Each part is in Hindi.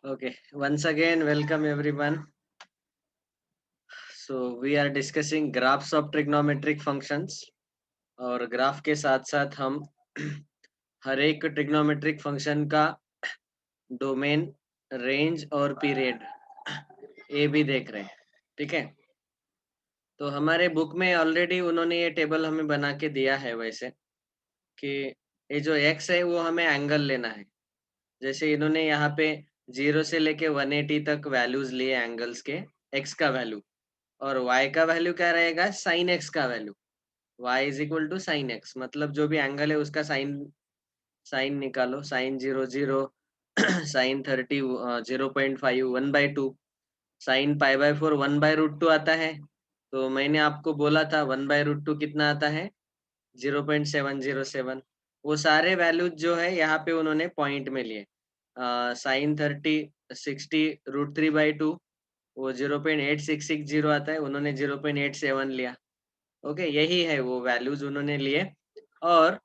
Okay, once again, welcome everyone. So we are discussing graphs of trigonometric functions और ग्राफ के साथ साथ हम हर एक ट्रिग्नोमेट्रिक फंक्शन का डोमेन, रेंज और पीरियड ये भी देख रहे हैं। ठीक है, तो हमारे बुक में ऑलरेडी उन्होंने ये टेबल हमें बना के दिया है वैसे कि ये जो x है वो हमें एंगल लेना है। जैसे इन्होंने यहाँ पे 0 से लेके 180 तक वैल्यूज लिए एंगल्स के, x का वैल्यू और y का वैल्यू क्या रहेगा, साइन x का value. y is equal to sine x, मतलब जो भी एंगल है उसका साइन साइन निकालो। साइन 0 0, साइन 30 0.5 1/2, साइन π/4 1/√2 आता है। तो मैंने आपको बोला था 1/√2 कितना आता है, 0.707। वो सारे वैल्यूज जो है यहाँ पे उन्होंने पॉइंट में लिए। साइन 30 60 √3/2 वो 0.8660 आता है, उन्होंने 0.87 लिया। ओके, यही है वो वैल्यूज उन्होंने लिए और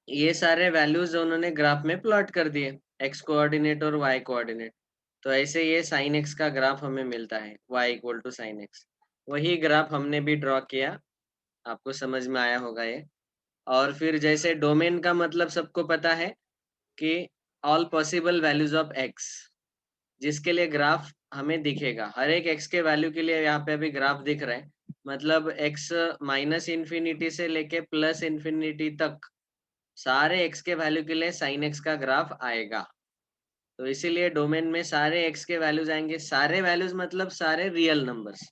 ये सारे वैल्यूज उन्होंने ग्राफ में प्लॉट कर दिए, एक्स कोऑर्डिनेट और वाई कोऑर्डिनेट। तो ऐसे ये साइन एक्स का ग्राफ हमें मिलता है, y equal to sine x. वही ग्राफ हमने भी ड्रॉ किया, आपको समझ में आया होगा ये। और फिर जैसे डोमेन का मतलब सबको पता है कि all possible values of x, जिसके लिए ग्राफ हमें दिखेगा। हर एक एक्स के वैल्यू के लिए यहाँ पे अभी ग्राफ दिख रहा है, मतलब एक्स माइनस इन्फिनिटी से लेके प्लस इन्फिनिटी तक सारे एक्स के वैल्यू के लिए साइन एक्स का ग्राफ आएगा। तो इसीलिए डोमेन में सारे एक्स के वैल्यूज आएंगे, सारे वैल्यूज मतलब सारे real numbers.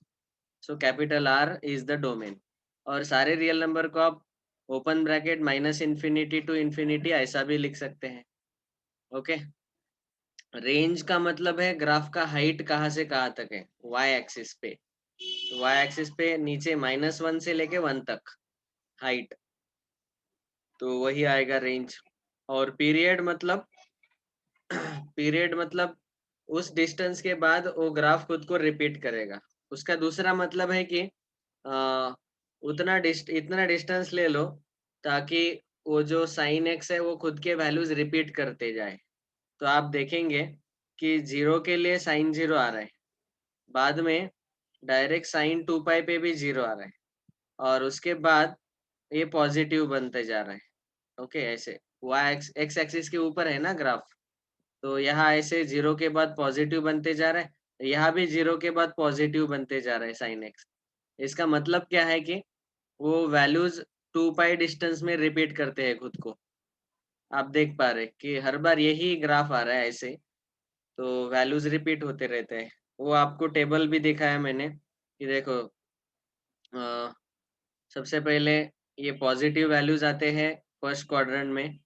So capital R is the domain. और सारे रियल नंबर को आप open bracket minus infinity to infinity ऐसा भी लिख सकते हैं। ओके, रेंज का मतलब है ग्राफ का हाइट कहाँ से कहाँ तक है, वाई एक्सिस पे। तो वाई एक्सिस पे नीचे -1 से लेके 1 तक हाइट, तो वही आएगा रेंज। और पीरियड मतलब पीरियड मतलब उस डिस्टेंस के बाद वो ग्राफ खुद को रिपीट करेगा। उसका दूसरा मतलब है कि आ, इतना डिस्टेंस ले लो ताकि वो जो साइन एक्स है वो खुद के वैल्यूज रिपीट करते जाए। तो आप देखेंगे कि 0 के लिए साइन 0 आ रहा है, बाद में डायरेक्ट साइन 2 पाई पे भी 0 आ रहा है और उसके बाद ये पॉजिटिव बनते जा रहा है। ओके, ऐसे वाई एक्स एक्सिस के ऊपर है ना ग्राफ, तो यहाँ ऐसे 0 के बाद पॉजिटिव बनते जा रहा है, यहाँ भी 0 के बाद पॉजिटिव बनते जा रहा है साइन एक्स। इसका मतलब क्या है कि वो वैल्यूज 2 पाई डिस्टेंस में रिपीट करते हैं खुद को। आप देख पा रहे कि हर बार यही ग्राफ आ रहा है ऐसे, तो वैल्यूज रिपीट होते रहते हैं। वो आपको टेबल भी दिखाया मैंने कि देखो, अ, सबसे पहले ये पॉजिटिव वैल्यूज आते हैं फर्स्ट क्वाड्रेंट में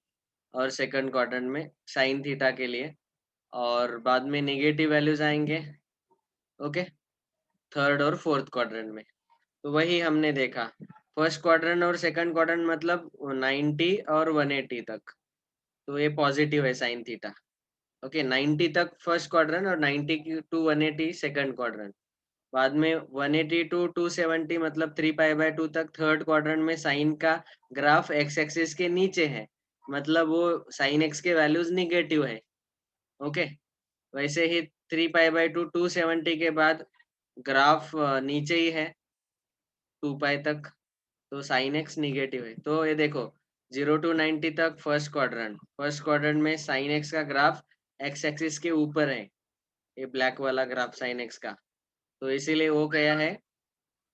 और सेकंड क्वाड्रेंट में साइन थीटा के लिए, और बाद में नेगेटिव वैल्यूज आएंगे। ओके, थर्ड और फोर्थ क्वाड्रेंट में। तो वही हमने देखा, फर्स्ट क्वाड्रेंट और सेकंड क्वाड्रेंट मतलब 90 और 180 तक, तो ये पॉजिटिव है साइन थीटा। ओके, 90 तक फर्स्ट क्वाड्रेंट और 90 टू 180 सेकंड क्वाड्रेंट। बाद में 180 टू 270 मतलब 3 पाई/2 तक थर्ड क्वाड्रेंट में साइन का ग्राफ एक्स एक्सिस के नीचे है, मतलब वो साइन एक्स के वैल्यूज निगेटिव है। ओके, वैसे ही 3 पाई/2 270 के बाद ग्राफ नीचे ही है 2 पाई तक, तो साइन एक्स निगेटिव है। तो ये देखो 0 to 90 तक फर्स्ट क्वाड्रेंट में साइन एक्स का ग्राफ एक्स एक्सिस के ऊपर है, ये ब्लैक वाला ग्राफ साइन एक्स का, तो इसीलिए वो गया है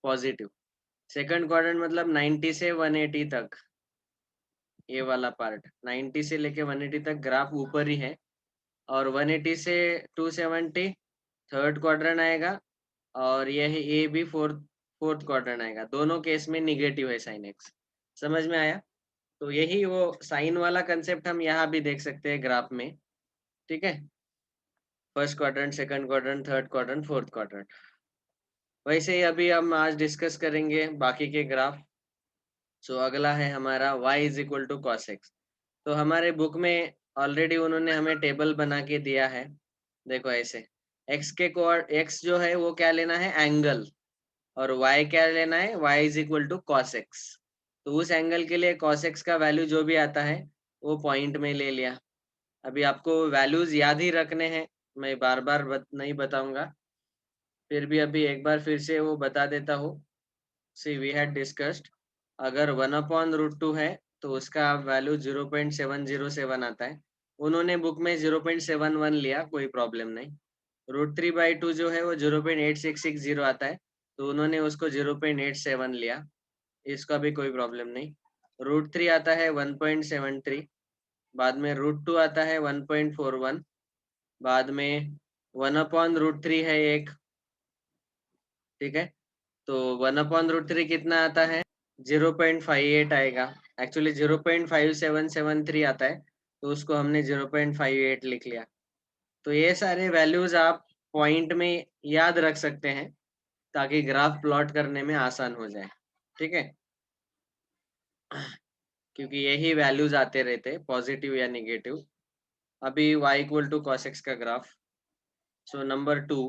पॉजिटिव। सेकंड क्वाड्रेंट मतलब 90 से 180 तक, ये वाला पार्ट 90 से लेके 180 तक ग्राफ ऊपर ही है, और 180 से 270 थर्ड क्वाड्रेंट आएगा, और ये भी फोर्थ फोर्थ क्वाड्रेंट आएगा। दोनों केस में निगेटिव है साइन एक्स। समझ में आया? तो यही वो साइन वाला कंसेप्ट हम यहाँ भी देख सकते हैं ग्राफ में। ठीक है, first quadrant, second quadrant, third quadrant, fourth quadrant. वैसे ही अभी हम आज डिस्कस करेंगे बाकी के ग्राफ। सो अगला है हमारा y is equal to cos x. तो हमारे बुक में ऑलरेडी उन्होंने हमें टेबल बना के दिया है। देखो ऐसे, x के कोऑर्ड x जो है वो क्या लेना है, एंगल, और y क्या लेना है, y is equal to cos x. तो उस एंगल के लिए कॉस एक्स का वैल्यू जो भी आता है वो पॉइंट में ले लिया। अभी आपको वैल्यूज याद ही रखने हैं, मैं बार बार नहीं बताऊंगा, फिर भी अभी एक बार फिर से वो बता देता हूँ। सी वी हैड डिस्कस्ड, अगर 1/√2 है तो उसका वैल्यू 0.707 आता है। उन्होंने बुक में 0.71 लिया, कोई प्रॉब्लम नहीं। √3/2 जो है वो 0.8660 आता है, तो उन्होंने उसको 0.87 लिया, इसका भी कोई प्रॉब्लम नहीं। √3 आता है 1.73, बाद में √2 आता है 1.41, बाद में 1/√3 है एक, ठीक है। तो 1/√3 कितना आता है? 0.58 आएगा। एक्चुअली 0.5773 आता है, तो उसको हमने 0.58 लिख लिया। तो ये सारे वैल्यूज आप पॉइंट में याद रख सकते हैं, ताकि ग्राफ प्लॉट करने में आसान हो जाए, ठीक है। क्योंकि यही वैल्यूज आते रहते, पॉजिटिव या नेगेटिव। अभी y equal to cos x का graph. So number 2,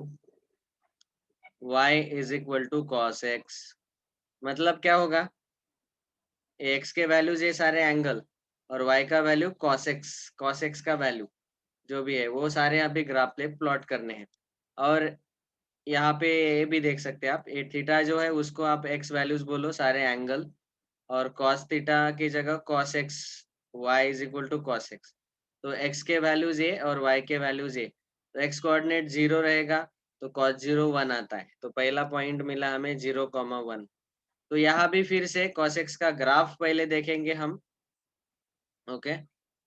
y is equal to cos x, मतलब क्या होगा? x के वैल्यूज ये सारे एंगल, और y का वैल्यू cos x का वैल्यू जो भी है वो सारे अभी ग्राफ पे प्लॉट करने हैं। और यहाँ पे ये भी देख सकते हैं आप, ए थीटा जो है उसको आप x वैल्यूज बोलो, सारे एंगल, और cos थीटा की जगह cos x, y is equal to cos x। तो x के वैल्यूज ये और y के वैल्यूज ये, तो x कोऑर्डिनेट 0 रहेगा, तो cos 0 1 आता है। तो पहला पॉइंट मिला हमें 0,1। तो यहाँ भी फिर से cos x का ग्राफ पहले देखेंगे हम, ओके।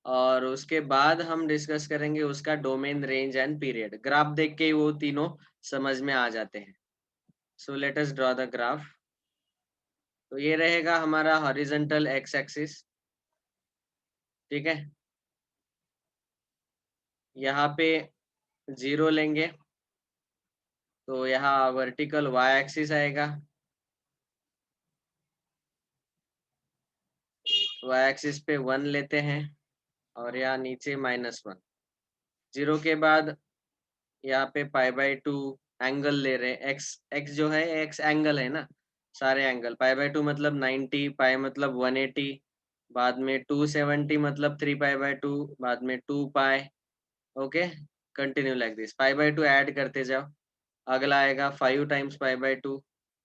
और उसके बाद हम डिस्कस करेंगे उसका domain, range and period. Graph देख के ही वो तीनों समझ में आ जाते हैं। So let us draw the graph. तो ये रहेगा हमारा हॉरिजॉन्टल एक्स एक्सिस, ठीक है। यहाँ पे 0 लेंगे, तो यहाँ वर्टिकल वाई एक्सिस आएगा, वाई एक्सिस पे 1 लेते हैं, और यहाँ नीचे -1। 0 के बाद यहाँ पे π/2 एंगल ले रहे हैं, एक्स एक्स जो है एक्स एंगल है ना, सारे एंगल। π/2 मतलब 90, पाई मतलब 180, बाद में 270 मतलब 3π/2, बाद में 2π। Okay, continue like this, π/2 add करते जाओ, अगला आएगा 5 टाइम्स π/2,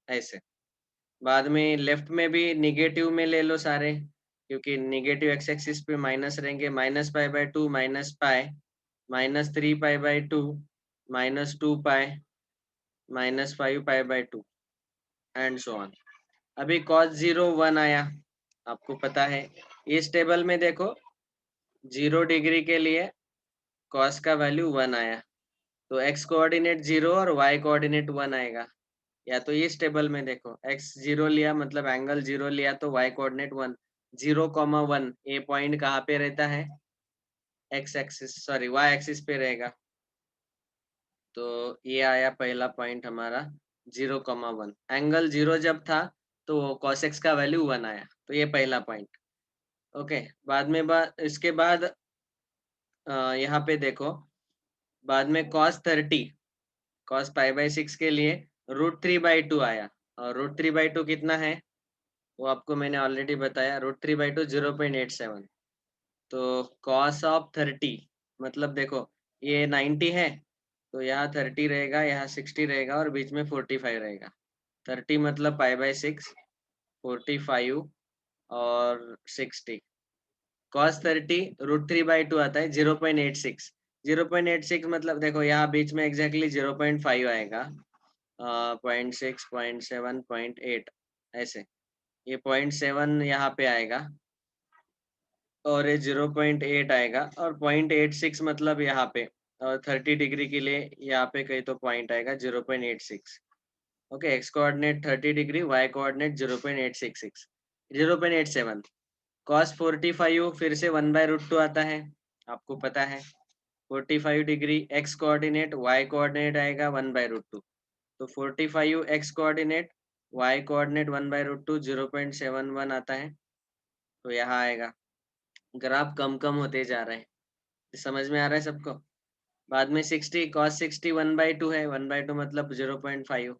ऐसे। बाद में लेफ्ट में भी निगेटिव में ले लो सारे, क्योंकि निगेटिव एक्स एक्सिस पे माइनस रहेंगे, -π/2 -π, -3π/2 -2π -5π/2 एंड सो ऑन। अभी cos 0 1 आया, आपको पता है। इस टेबल में देखो, 0 डिग्री के लिए cos का वैल्यू 1 आया, तो x कोऑर्डिनेट 0 और y कोऑर्डिनेट 1 आएगा। या तो इस टेबल में देखो, x 0 लिया मतलब एंगल 0 लिया, तो y कोऑर्डिनेट 1, 0,1 ये पॉइंट कहाँ पे रहता है? x axis, sorry y axis पे रहेगा। तो ये आया पहला पॉइंट हमारा 0,1। एंगल 0 जब था तो cos x का वैल्यू 1 आया, तो ये पहला पॉइंट। ओके, बाद में इसके बाद यहाँ पे देखो, बाद में cos π/6 के लिए √3/2 आया, और √3/2 कितना है वो आपको मैंने ऑलरेडी बताया, √3/2 0.87। तो cos ऑफ 30 मतलब देखो, ये 90 है, तो यहाँ 30 रहेगा, यहाँ 60 रहेगा, और बीच में 45 रहेगा। 30 मतलब π/6, 45 और 60। cos 30 √3/2 आता है 0.86। 0.86 मतलब देखो, यहाँ बीच में एग्जैक्टली 0.5 आएगा, 0.6, 0.7, 0.8, ऐसे। ये 0.7 यहाँ पे आएगा, और ये 0.8 आएगा, और 0.86 मतलब यहाँ पे, और 30 डिग्री के लिए यहाँ पे कहीं तो पॉइंट आएगा 0.86। Okay, x coordinate 30 degree, y coordinate 0.866, 0.87। cos 45 फिर से 1/√2 आता है, आपको पता है। 45 degree x coordinate, y coordinate आएगा 1/√2, तो 45 एक्स कोऑर्डिनेट, वाई कोऑर्डिनेट 1/√2, 0.71 आता है, तो यहाँ आएगा। ग्राफ कम कम होते जा रहा है, समझ में आ रहा है सबको? बाद में 60, cos 60 1/2 है, 1/2 मतलब 0.5,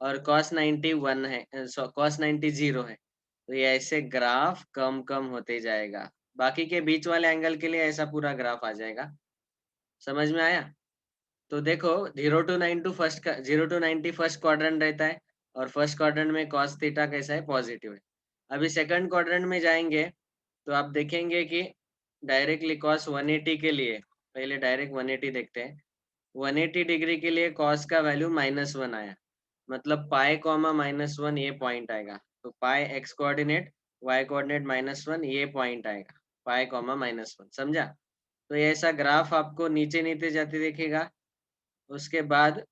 और cos 90 1 है, cos 90 0 है। तो ये ऐसे ग्राफ कम कम होते जाएगा, बाकी के बीच वाले एंगल के लिए ऐसा पूरा ग्राफ आ जाएगा। समझ में आया? तो देखो 0 to 90 फर्स्ट क्वाड्रेंट रहता है और फर्स्ट क्वाड्रेंट में cos थीटा कैसा है, पॉजिटिव है। अभी सेकंड क्वाड्रेंट में जाएंगे तो आप देखेंगे कि डायरेक्टली cos 180 के लिए, पहले डायरेक्ट 180 देखते हैं। 180 डिग्री के लिए cos का वैल्यू -1 आया, मतलब पाई कॉमा -1 ये पॉइंट आएगा। तो पाई एक्स कोऑर्डिनेट, वाई कोऑर्डिनेट -1 ये पॉइंट आएगा, पाई कॉमा -1, समझा? तो ये ऐसा ग्राफ आपको नीचे नीचे जाते दिखेगा, उसके बाद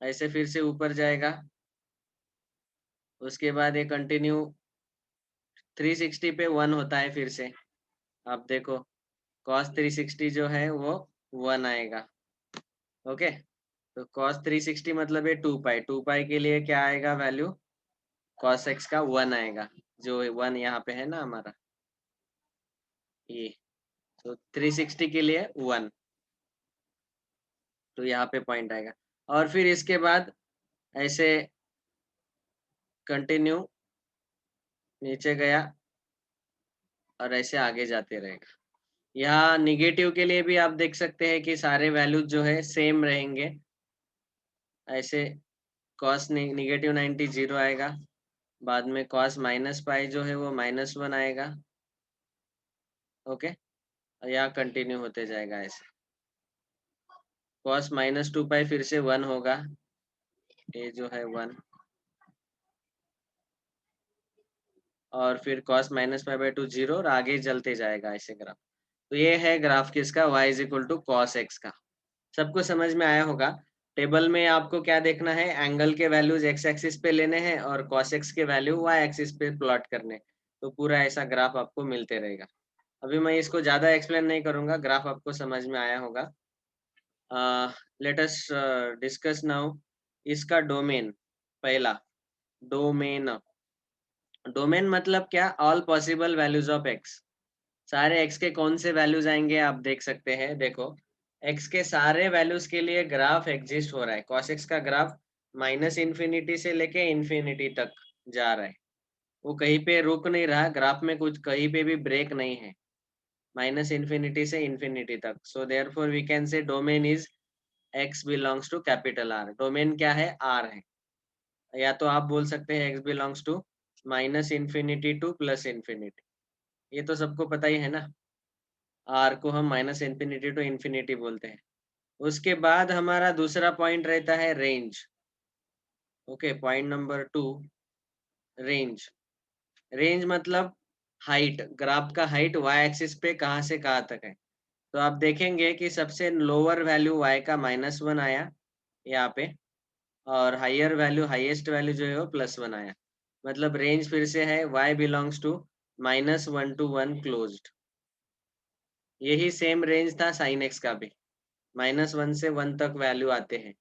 ऐसे फिर से ऊपर जाएगा, उसके बाद ये कंटिन्यू 360 पे 1 होता है फिर से। आप देखो cos 360 जो है वो 1 आएगा। ओके, तो cos 360 मतलब ये 2 पाई, 2 पाई के लिए क्या आएगा वैल्यू, cos x का 1 आएगा, जो 1 यहाँ पे है ना हमारा ये। तो 360 के लिए 1, तो यहाँ पे पॉइंट आएगा। और फिर इसके बाद ऐसे कंटिन्यू नीचे गया और ऐसे आगे जाते रहेगा। यहाँ निगेटिव के लिए भी आप देख सकते हैं कि सारे वैल्यूज जो है सेम रहेंगे। ऐसे cos निगेटिव 90 0 आएगा, बाद में cos -पाई जो है वो -1 आएगा। ओके, और यहाँ कंटिन्यू होते जाएगा ऐसे। cos -2 पाई फिर से 1 होगा, ये जो है 1, और फिर cos -पाई/2 0 और आगे चलते जाएगा ऐसे ग्राफ। तो ये है ग्राफ किसका, y = cos x का। सबको समझ में आया होगा। टेबल में आपको क्या देखना है, एंगल के वैल्यूज x एक्सिस पे लेने हैं और cos x के वैल्यू y एक्सिस पे प्लॉट करने, तो पूरा ऐसा ग्राफ आपको मिलते रहेगा। अभी मैं इसको ज्यादा एक्सप्लेन नहीं करूंगा, ग्राफ आपको समझ में आया होगा। लेट अस डिस्कस नाउ इसका डोमेन। पहला डोमेन, डोमेन मतलब क्या, all possible values of x। सारे x के कौन से वैल्यूज आएंगे आप देख सकते हैं। देखो x के सारे वैल्यूज के लिए ग्राफ एग्जिस्ट हो रहा है। cos x का ग्राफ -इन्फिनिटी से लेके इन्फिनिटी तक जा रहा है, वो कहीं पे रुक नहीं रहा, ग्राफ में कुछ कहीं पे भी ब्रेक नहीं है, -इन्फिनिटी से इन्फिनिटी तक। So therefore we can say domain is x belongs to capital R। Domain क्या है, R है। या तो आप बोल सकते हैं x belongs to -minus infinity to +plus infinity, ये तो सबको पता ही है ना। R को हम -इन्फिनिटी टू इन्फिनिटी बोलते हैं। उसके बाद हमारा दूसरा पॉइंट रहता है range. Okay, point number 2, range. Range मतलब हाइट, ग्राफ का हाइट y एक्सिस पे कहाँ से कहाँ तक है। तो आप देखेंगे कि सबसे लोअर वैल्यू y का -1 आया यहाँ पे, और हायर वैल्यू, हाईएस्ट वैल्यू जो है वो +1 आया। मतलब रेंज फिर से है y belongs to -1 to 1 closed. यही सेम रेंज था sin x का भी, -1 से 1 तक वैल्यू आते हैं।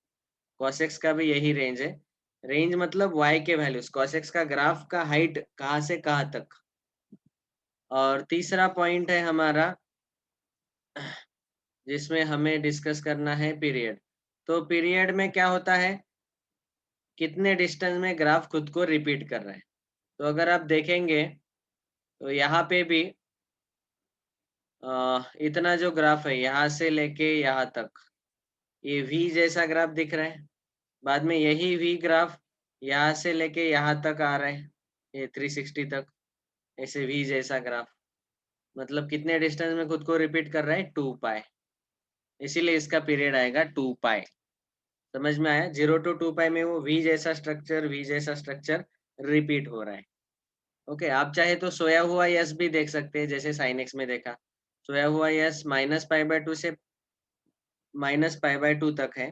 cos x का भी यही रेंज है। रेंज मतलब y के वैल्यूज, cos x का ग्राफ का हाइट कहाँ से कहाँ तक। और तीसरा पॉइंट है हमारा जिसमें हमें डिस्कस करना है पीरियड। तो पीरियड में क्या होता है, कितने डिस्टेंस में ग्राफ खुद को रिपीट कर रहा है। तो अगर आप देखेंगे तो यहाँ पे भी इतना जो ग्राफ है यहाँ से लेके यहाँ तक, ये V जैसा ग्राफ दिख रहा है। बाद में यही V ग्राफ यहाँ से लेके यहाँ तक आ रहा है, ये 360 तक, ऐसे V जैसा ग्राफ। मतलब कितने डिस्टेंस में खुद को रिपीट कर रहा है, 2 पाई। इसीलिए इसका पीरियड आएगा 2 पाई। समझ में आया, 0 to 2 पाई में वो V जैसा स्ट्रक्चर, V जैसा स्ट्रक्चर रिपीट हो रहा है। ओके, आप चाहे तो सोया हुआ यस भी देख सकते हैं, जैसे साइन एक्स में देखा। सोया हुआ यस -पाई/2 से -पाई/2 तक है,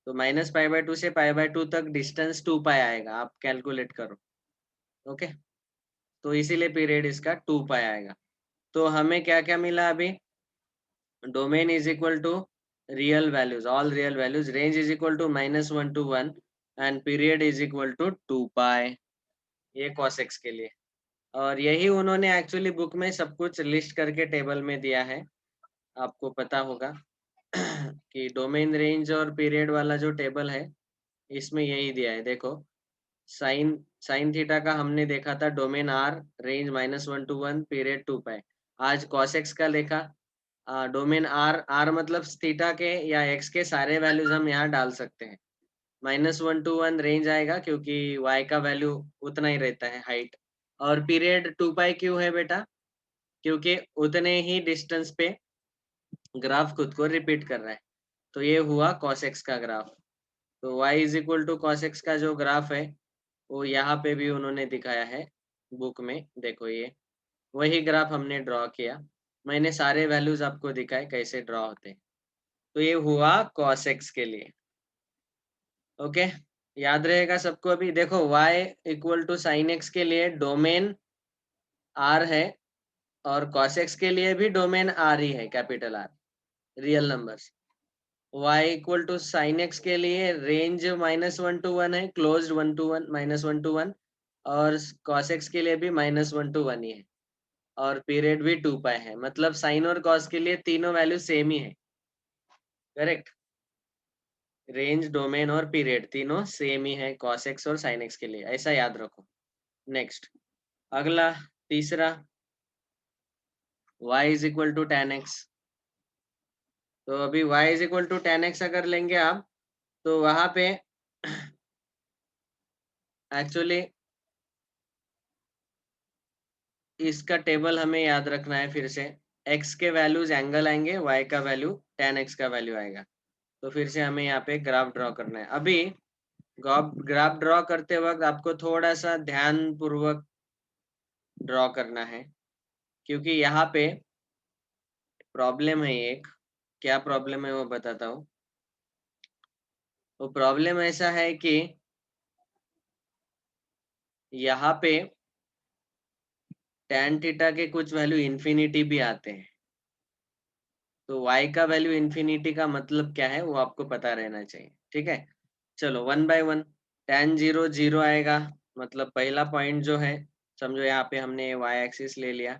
तो -पाई/2 से पाई/2 तक डिस्टेंस 2 पाई आएगा, आप कैलकुलेट करो। ओके, तो इसीलिए पीरियड इसका 2 पाई आएगा। तो हमें क्या क्या मिला अभी, domain is equal to real values, all real values, range is equal to -1 to 1 and period is equal to 2 pi, ये cos x के लिए। और यही उन्होंने एक्चुअली बुक में सब कुछ लिस्ट करके टेबल में दिया है, आपको पता होगा कि डोमेन, रेंज और पीरियड वाला जो टेबल है इसमें यही दिया है। देखो साइन साइन थीटा का हमने देखा था, domain R, range -1 to 1, period 2 पाई। आज cos x का देखा, डोमेन आर मतलब थीटा के या एक्स के सारे वैल्यूज हम यहाँ डाल सकते हैं। -1 to 1 रेंज आएगा क्योंकि y का वैल्यू उतना ही रहता है हाइट। और पीरियड 2 पाई क्यों है बेटा? क्योंकि उतने ही डिस्टेंस पे ग्राफ खुद को रिपीट कर रहा है। तो ये हुआ cos x का ग्राफ। तो y is equal to cos x का जो ग्राफ है वो यहाँ पे भी उन्होंने दिखाया है बुक में। देखो ये वही ग्राफ हमने ड्रॉ किया। मैंने सारे वैल्यूज आपको दिखाए कैसे ड्रॉ होते हैं। तो ये हुआ cos x के लिए। ओके, याद रहेगा सबको। अभी देखो y equal to sine x के लिए डोमेन r है और cos x के लिए भी डोमेन r ही है, capital R, real numbers. y equal to sine x के लिए रेंज -1 to 1 है, क्लोज्ड 1 to 1, -1 to 1। और cos x के लिए भी -1 to 1 ही है और पीरियड भी 2 पाई है। मतलब साइन और cos के लिए तीनों वैल्यू सेम ही है। करेक्ट, रेंज, डोमेन और पीरियड तीनों सेम ही है cos x और sin x के लिए, ऐसा याद रखो। नेक्स्ट, अगला तीसरा, y is equal to tan x। तो अभी y is equal to tan x अगर लेंगे आप तो वहां पे एक्चुअली इसका टेबल हमें याद रखना है फिर से। x के वैल्यूज एंगल आएंगे, y का वैल्यू tan x का वैल्यू आएगा। तो फिर से हमें यहाँ पे ग्राफ ड्रॉ करना है। अभी ग्राफ ड्रॉ करते वक्त आपको थोड़ा सा ध्यान पूर्वक ड्रॉ करना है क्योंकि यहाँ पे प्रॉब्लम है एक। क्या प्रॉब्लम है वो बताता हूँ। वो प्रॉब्लम ऐसा है कि यहाँ पे tan थीटा के कुछ वैल्यू इन्फिनिटी भी आते हैं। तो y का वैल्यू इन्फिनिटी का मतलब क्या है वो आपको पता रहना चाहिए। ठीक है, चलो 1 by 1। tan 0 0 आएगा, मतलब पहला पॉइंट जो है, समझो यहाँ पे हमने y एक्सिस ले लिया,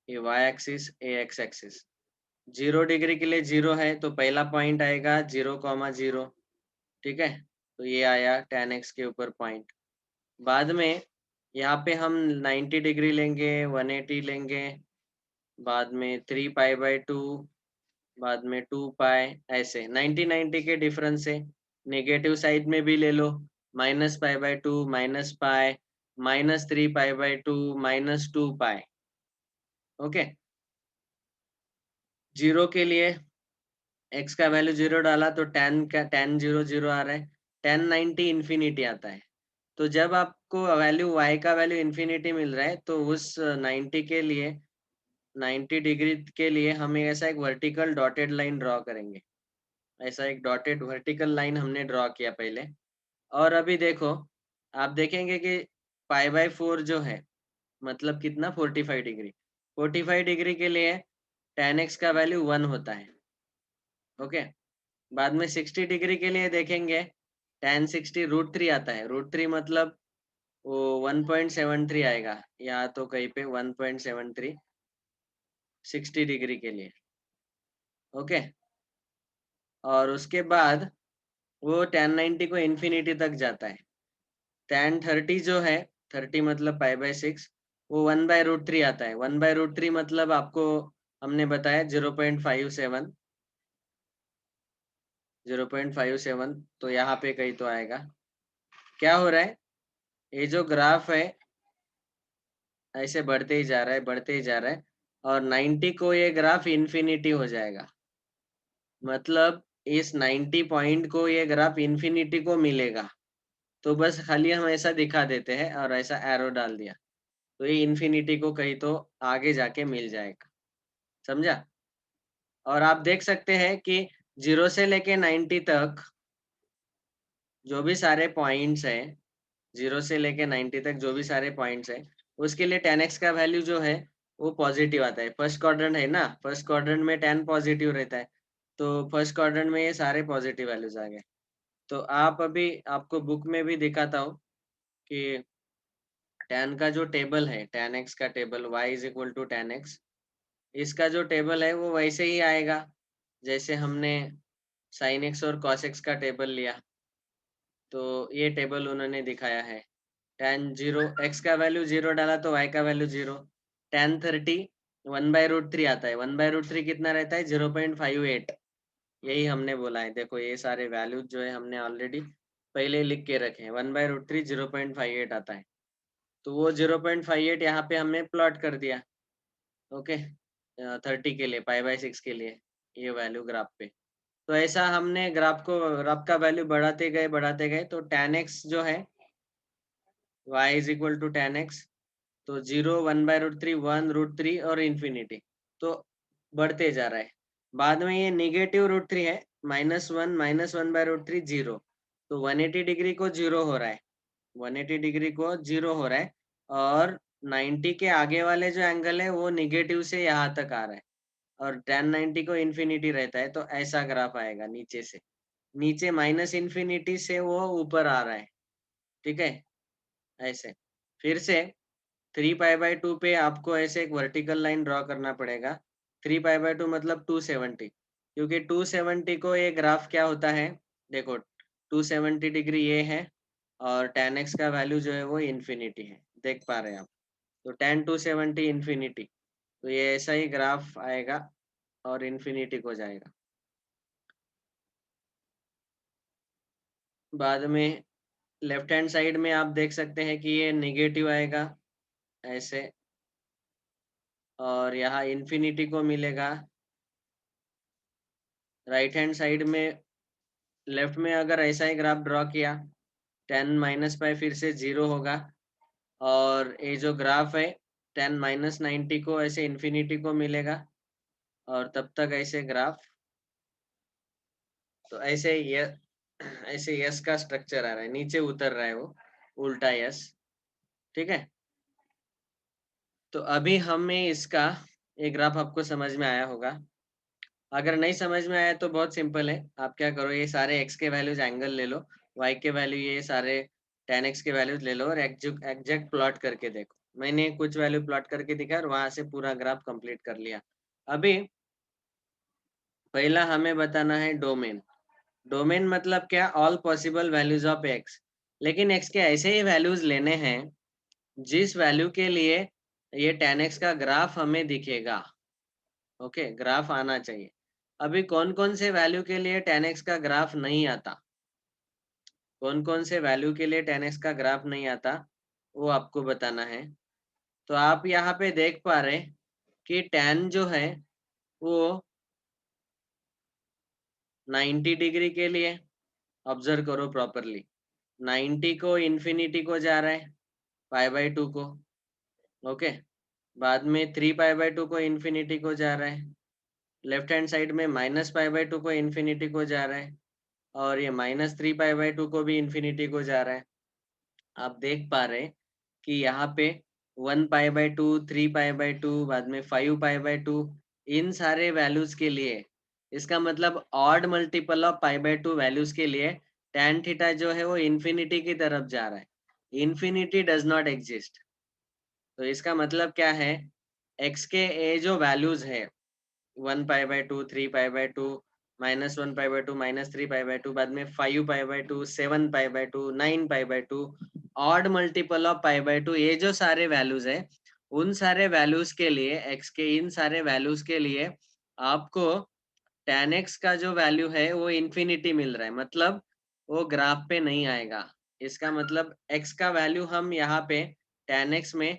ये y एक्सिस, ये x एक्सिस। 0 डिग्री के लिए 0 है तो पहला पॉइंट आएगा 0,0। ठीक है, तो ये आया tan x के ऊपर पॉइंट। बाद में यहाँ पे हम 90 डिग्री लेंगे, 180 लेंगे, बाद में 3 पाई/2, बाद में 2 पाई, ऐसे 90 के डिफरेंस से नेगेटिव साइड में भी ले लो, -पाई/2, -पाई, -3 पाई/2, -2 पाई। ओके, 0 के लिए x का वैल्यू 0 डाला तो tan 0 0 आ रहा है। tan 90 इन्फिनिटी आता है। तो जब आपको वैल्यू y का वैल्यू इन्फिनिटी मिल रहा है तो उस 90 के लिए, 90 डिग्री के लिए हम ऐसा एक वर्टिकल डॉटेड लाइन ड्रॉ करेंगे। ऐसा एक डॉटेड वर्टिकल लाइन हमने ड्रॉ किया पहले। और अभी देखो, आप देखेंगे कि पाई/4 जो है मतलब कितना, 45 डिग्री। 45 डिग्री के लिए tan x का वैल्यू 1 होता है। ओके, बाद में 60 डिग्री के लिए देखेंगे tan 60 √3 आता है। √3 मतलब वो 1.73 आएगा, या तो कहीं पे 1.73 60 डिग्री के लिए। ओके, और उसके बाद वो tan 90 को इन्फिनिटी तक जाता है। tan 30 जो है, 30 मतलब पाई/6, वो 1/√3 आता है। 1/√3 मतलब आपको हमने बताया 0.57, 0.57। तो यहाँ पे कहीं तो आएगा। क्या हो रहा है, ये जो ग्राफ है ऐसे बढ़ते ही जा रहा है, बढ़ते ही जा रहा है, और 90 को ये ग्राफ इन्फिनिटी हो जाएगा। मतलब इस 90 पॉइंट को ये ग्राफ इन्फिनिटी को मिलेगा। तो बस खाली हम ऐसा दिखा देते हैं और ऐसा एरो डाल दिया तो ये इन्फिनिटी को कहीं तो आगे जाके मिल जाएगा। समझा? और आप देख सकते हैं कि 0 से लेके 90 तक जो भी सारे पॉइंट्स हैं, 0 से लेके 90 तक जो भी सारे पॉइंट्स हैं, उसके लिए tan x का वैल्यू जो है वो पॉजिटिव आता है। फर्स्ट क्वाड्रेंट है ना, फर्स्ट क्वाड्रेंट में tan पॉजिटिव रहता है, तो फर्स्ट क्वाड्रेंट में ये सारे पॉजिटिव वैल्यूज आ गए। तो आप अभी आपको बुक में भी दिखाता हूँ कि tan का जो टेबल है, tan x का table, y is equal to tan x, इसका जो टेबल है वो वैसे ही आएगा जैसे हमने sin x और cos x का टेबल लिया। तो ये टेबल उन्होंने दिखाया है। tan 0, x का वैल्यू 0 डाला तो y का वैल्यू 0, tan 30 1/√3 आता है। 1/√3 कितना रहता है? 0.58। यही हमने बोला है। देखो ये सारे वैल्यूज जो है हमने ऑलरेडी पहले लिख के रखे हैं। 1/√3 0.58 आता है। तो वो 0.58 यहाँ पे हमने प्लॉट कर दिया। ओके, 30 के लिए, π/6 के लिए ये वैल्यू ग्राफ पे। तो ऐसा हमने ग्राफ का वैल्यू बढ़ाते गए तो tan x जो है y is equal to tan x, तो 0, 1/√3, 1√3 और इन्फिनिटी, तो बढ़ते जा रहा है। बाद में ये -√3 है, -1, -1/√3, 0, तो 180 डिग्री को 0 हो रहा है, 180 डिग्री को 0 हो रहा है। और 90 के आगे वाले जो एंगल है वो निगेटिव से यहाँ तक आ रहा है, और tan 90 को इन्फिनिटी रहता है, तो ऐसा ग्राफ आएगा। नीचे से, नीचे -इन्फिनिटी से वो ऊपर आ रहा है, ठीक है, ऐसे। फिर से 3π/2 पे आपको ऐसे एक वर्टिकल लाइन ड्रॉ करना पड़ेगा। 3π/2 मतलब 270, क्योंकि 270 को ये ग्राफ क्या होता है, देखो 270 डिग्री ये है, और tan x का वैल्यू जो है वो इन्फिनिटी है, देख पा रहे हैं आप। तो tan 270 इन्फिनिटी, तो ये ऐसा ही ग्राफ आएगा और इन्फिनिटी को जाएगा। बाद में लेफ्ट हैंड साइड में आप देख सकते हैं कि ये नेगेटिव आएगा ऐसे, और यहाँ इन्फिनिटी को मिलेगा। राइट हैंड साइड में, लेफ्ट में अगर ऐसा ही ग्राफ ड्रॉ किया, tan -π फिर से 0 होगा, और ये जो ग्राफ है tan -90 को ऐसे इन्फिनिटी को मिलेगा, और तब तक ऐसे ग्राफ, तो ऐसे यस का स्ट्रक्चर आ रहा है, नीचे उतर रहा है वो उल्टा यस, ठीक है। तो अभी हमें इसका एक ग्राफ आपको समझ में आया होगा। अगर नहीं समझ में आया तो बहुत सिंपल है, आप क्या करो, ये सारे x के वैल्यूज एंगल ले लो, y के वैल्यू ये सारे tan x के वैल्यूज ले लो, और एग्जैक्ट प्लॉट करके देखो। मैंने कुछ वैल्यू प्लॉट करके दिखा और वहां से पूरा ग्राफ कंप्लीट कर लिया। अभी पहला हमें बताना है डोमेन। डोमेन मतलब क्या? All possible values of x। लेकिन x के ऐसे ही वैल्यूज लेने हैं जिस वैल्यू के लिए ये tan x का ग्राफ हमें दिखेगा। ओके, ग्राफ आना चाहिए। अभी कौन कौन से वैल्यू के लिए tan x का ग्राफ नहीं आता, कौन कौन से वैल्यू के लिए tan x का ग्राफ नहीं आता, वो आपको बताना है। तो आप यहाँ पे देख पा रहे कि tan जो है वो 90 डिग्री के लिए, ऑब्जर्व करो प्रॉपरली, 90 को इन्फिनिटी को जा रहा है, π/2 को। ओके, बाद में 3π/2 को इन्फिनिटी को जा रहा है, लेफ्ट हैंड साइड में -π/2 को इन्फिनिटी को जा रहा है, और ये -3π/2 को भी इन्फिनिटी को जा रहा है। आप देख पा रहे कि यहाँ पे 1π/2, 3π/2, बाद में 5π/2, इन सारे वैल्यूज के लिए, इसका मतलब ऑड मल्टीपल ऑफ π/2 वैल्यूज के लिए tan थीटा जो है वो इन्फिनिटी की तरफ जा रहा है। Infinity does not exist. तो इसका मतलब क्या है, x के ये जो वैल्यूज है 1π/2, 3π/2, -1π/2, -3π/2, बाद में 5π/2, 7π/2, 9π/2, ऑड मल्टीपल ऑफ π/2, ये जो सारे वैल्यूज है, उन सारे वैल्यूज के लिए, x के इन सारे वैल्यूज के लिए आपको tan x का जो वैल्यू है वो इन्फिनिटी मिल रहा है, मतलब वो ग्राफ पे नहीं आएगा। इसका मतलब x का वैल्यू हम यहाँ पे tan x में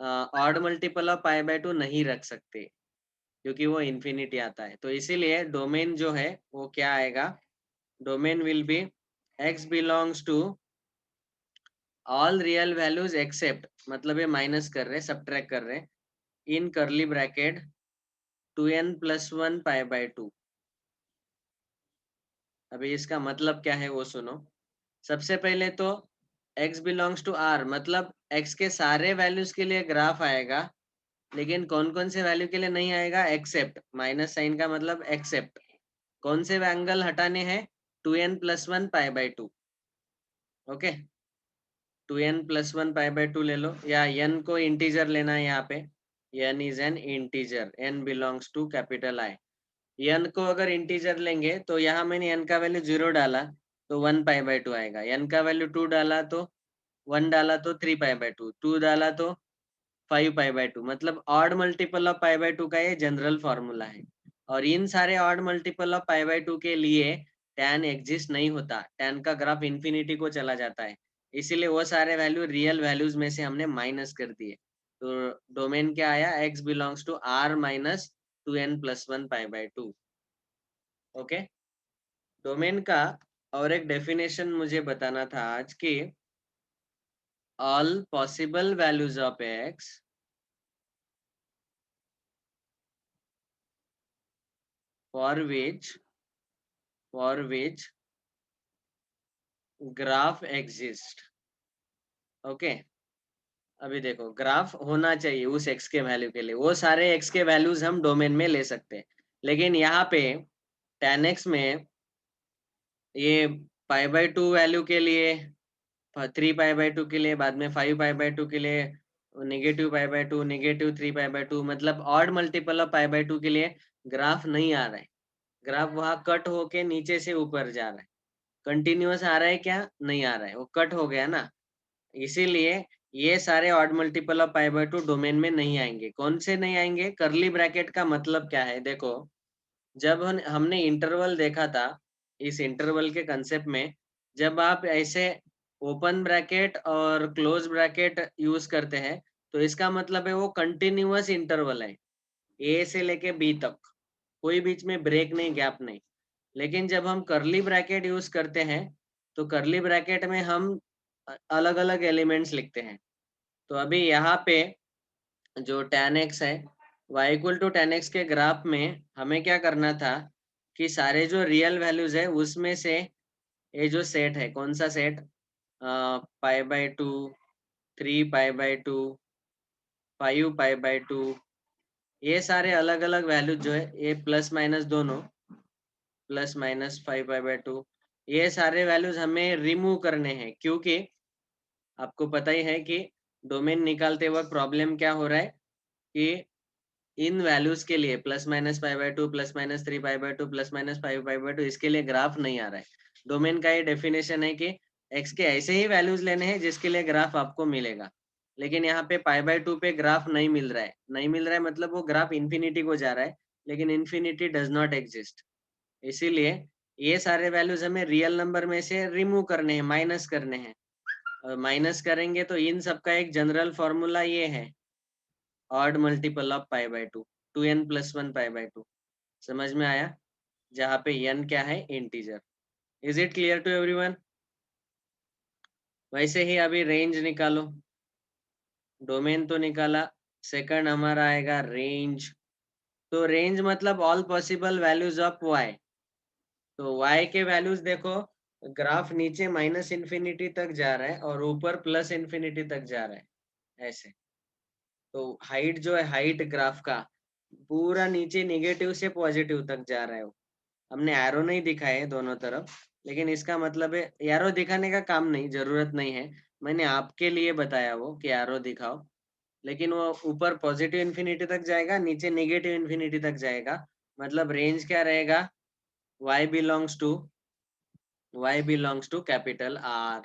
ऑड मल्टीपल ऑफ π/2 नहीं रख सकते, क्योंकि वो इन्फिनिटी आता है। तो इसीलिए डोमेन जो है वो क्या आएगा, domain will be x belongs to all real values except, मतलब ये माइनस कर रहे, सब्ट्रैक्ट कर रहे, इन करली ब्रैकेट 2n+1 π/2। अभी इसका मतलब क्या है वो सुनो। सबसे पहले तो x बिलोंग्स टू r, मतलब x के सारे वैल्यूज के लिए ग्राफ आएगा, लेकिन कौन कौन से वैल्यू के लिए नहीं आएगा, एक्सेप्ट, माइनस साइन का मतलब एक्सेप्ट। कौन से एंगल हटाने हैं, 2n+1 π/2। ओके, 2n+1 π/2 ले लो, या n को इंटीजर लेना है यहाँ पे, n is an integer, n belongs to capital I। n को अगर इंटीजर लेंगे तो यहाँ मैंने n का वैल्यू 0 डाला तो 1 π/2 आएगा, n का वैल्यू 2 डाला तो 1 डाला तो 3 π/2, 2 डाला तो 5 पाई बाय 2, मतलब odd multiple of pi by 2 का ये जनरल फॉर्मूला है। और इन सारे odd multiple of pi by 2 के लिए tan एग्जिस्ट नहीं होता, tan का ग्राफ इंफिनिटी को चला जाता है, इसीलिए वो सारे वैल्यू रियल वैल्यूज में से हमने माइनस कर दिए। तो डोमेन क्या आया, x belongs to r minus 2n+1 pi by 2। Okay, domain का और एक डेफिनेशन मुझे बताना था आज की, all possible values of x for which graph exist। Okay, अभी देखो ग्राफ होना चाहिए उस x के वैल्यू के लिए, वो सारे x के वैल्यूज हम डोमेन में ले सकते हैं, लेकिन यहाँ पे tan x में ये पाई बाय 2 वैल्यू के लिए, 3 पाई बाय 2 के लिए, बाद में 5 पाई बाय 2 के लिए, negative pi by 2, negative 3 pi by 2, मतलब odd multiple of pi by 2 के लिए ग्राफ नहीं आ रहा है। ग्राफ वहां कट होके नीचे से ऊपर जा रहा है। कंटिन्यूअस आ रहा है क्या, नहीं आ रहा है, वो कट हो गया ना। इसीलिए ये सारे odd multiple of pi by 2 domain में नहीं आएंगे। कौन से नहीं आएंगे, कर्ली ब्रैकेट का मतलब क्या है, देखो जब हमने इंटरवल देखा था, इस इंटरवल के कंसेप्ट में जब आप ऐसे ओपन ब्रैकेट और क्लोज ब्रैकेट यूज करते हैं, तो इसका मतलब है वो कंटिन्यूअस इंटरवल है, ए से लेके बी तक, कोई बीच में ब्रेक नहीं, गैप नहीं। लेकिन जब हम करली ब्रैकेट यूज करते हैं, तो करली ब्रैकेट में हम अलग अलग एलिमेंट्स लिखते हैं। तो अभी यहाँ पे जो tan x है, y equal to tan x के ग्राफ में हमें क्या करना था कि सारे जो रियल वैल्यूज है उसमें से ये जो सेट है, कौन सा set, pi by 2, 3 pi by 2, 5 pi by 2, ये सारे अलग अलग वैल्यूज जो है, ये प्लस माइनस दोनों, प्लस माइनस 5 पाई बाय 2, ये सारे वैल्यूज हमें रिमूव करने हैं, क्योंकि आपको पता ही है कि डोमेन निकालते वक्त प्रॉब्लम क्या हो रहा है कि इन वैल्यूज के लिए plus minus 5/2, plus minus 3/2, plus minus 5/2, इसके लिए ग्राफ नहीं आ रहा है। डोमेन का ये डेफिनेशन है कि x के ऐसे ही वैल्यूज लेने हैं जिसके लिए ग्राफ आपको मिलेगा, लेकिन यहाँ पे π/2 पे ग्राफ नहीं मिल रहा है। नहीं मिल रहा है मतलब वो ग्राफ इन्फिनिटी को जा रहा है, लेकिन इन्फिनिटी डज नॉट एग्जिस्ट। इसीलिए ये सारे वैल्यूज हमें रियल नंबर में से रिमूव करने हैं, माइनस करने हैं। और माइनस करेंगे तो इन सबका एक जनरल फॉर्मूला ये है, ऑड मल्टीपल ऑफ π/2, 2n+1 π/2। समझ में आया, जहाँ पे n क्या है, integer. Is it clear to everyone? वैसे ही अभी रेंज निकालो, डोमेन तो निकाला, सेकंड हमारा आएगा रेंज। तो रेंज मतलब all possible values of y। तो y के वैल्यूज देखो, ग्राफ नीचे माइनस इन्फिनिटी तक जा रहा है और ऊपर प्लस इन्फिनिटी तक जा रहा है ऐसे। तो हाइट जो है, हाइट ग्राफ का पूरा नीचे नेगेटिव से पॉजिटिव तक जा रहा है। हमने एरो नहीं दिखाए दोनों तरफ, लेकिन इसका मतलब है एरो दिखाने का काम नहीं, जरूरत नहीं है, मैंने आपके लिए बताया वो कि एरो दिखाओ। लेकिन वो ऊपर पॉजिटिव इन्फिनिटी तक जाएगा, नीचे नेगेटिव इन्फिनिटी तक जाएगा, मतलब रेंज क्या रहेगा, y belongs to capital R।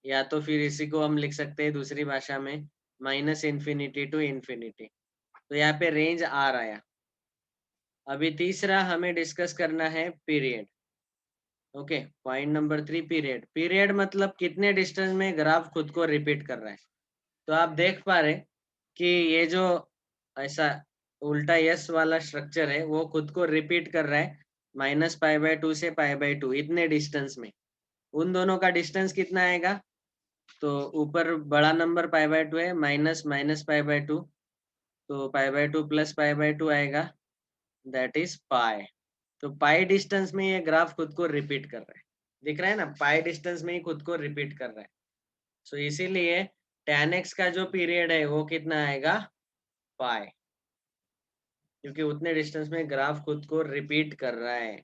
या तो फिर इसी को हम लिख सकते हैं दूसरी भाषा में, माइनस इन्फिनिटी टू इन्फिनिटी। तो यहाँ पे रेंज R आया। अभी तीसरा हमें डिस्कस करना है period. Okay, point number 3, period. Period मतलब कितने डिस्टेंस में ग्राफ खुद को रिपीट कर रहा है। तो आप देख पा रहे कि ये जो ऐसा उल्टा यस वाला स्ट्रक्चर है वो खुद को रिपीट कर रहा है, -π/2 से π/2 इतने डिस्टेंस में। उन दोनों का डिस्टेंस कितना आएगा, तो ऊपर बड़ा नंबर π/2 है, माइनस माइनस π/2, तो π/2 प्लस π/2 आएगा, दैट इज पाई। तो पाई डिस्टेंस में ये ग्राफ खुद को रिपीट कर रहा है, दिख रहा है ना, पाई डिस्टेंस में ही खुद को रिपीट कर रहा है। सो इसीलिए tan x का जो पीरियड है वो कितना आएगा, पाई, क्योंकि उतने डिस्टेंस में ग्राफ खुद को रिपीट कर रहा है।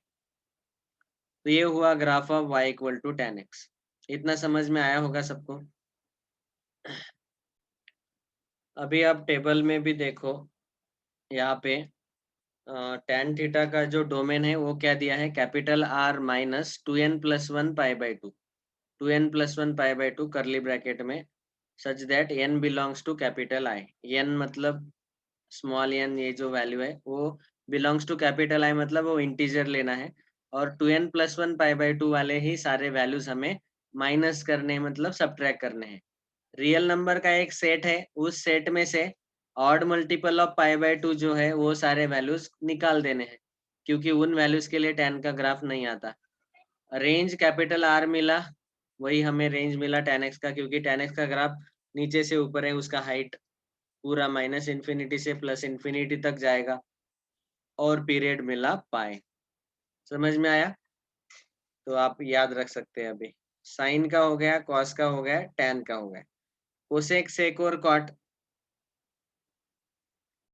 तो ये हुआ graph of y equal to tan x। इतना समझ में आया होगा सबको। अभी आप टेबल में भी देखो, यहाँ पे tan थीटा का जो डोमेन है वो क्या दिया है, capital R minus 2n+1 π/2, 2n+1 π/2 curly bracket में, such that n belongs to capital I। n मतलब स्मॉल n, ये जो वैल्यू है वो बिलोंग्स टू कैपिटल I, मतलब वो इंटीजर लेना है। और 2n+1 π/2 वाले ही सारे वैल्यूज हमें माइनस करने हैं, मतलब सब्ट्रैक्ट करने हैं। रियल नंबर का एक सेट है, उस सेट में से ऑड मल्टीपल ऑफ π/2 जो है वो सारे वैल्यूज निकाल देने हैं, क्योंकि उन वैल्यूज के लिए tan का ग्राफ नहीं आता। रेंज कैपिटल R मिला, वही हमें रेंज मिला tan x का, क्योंकि tan x का ग्राफ नीचे से ऊपर है, उसका हाइट पूरा -∞ से +∞ तक जाएगा। और पीरियड मिला पाई। समझ में आया? तो आप याद रख सकते हैं। अभी साइन का हो गया, कॉस का हो गया, टैन का हो गया। कोसेक, सेक और कॉट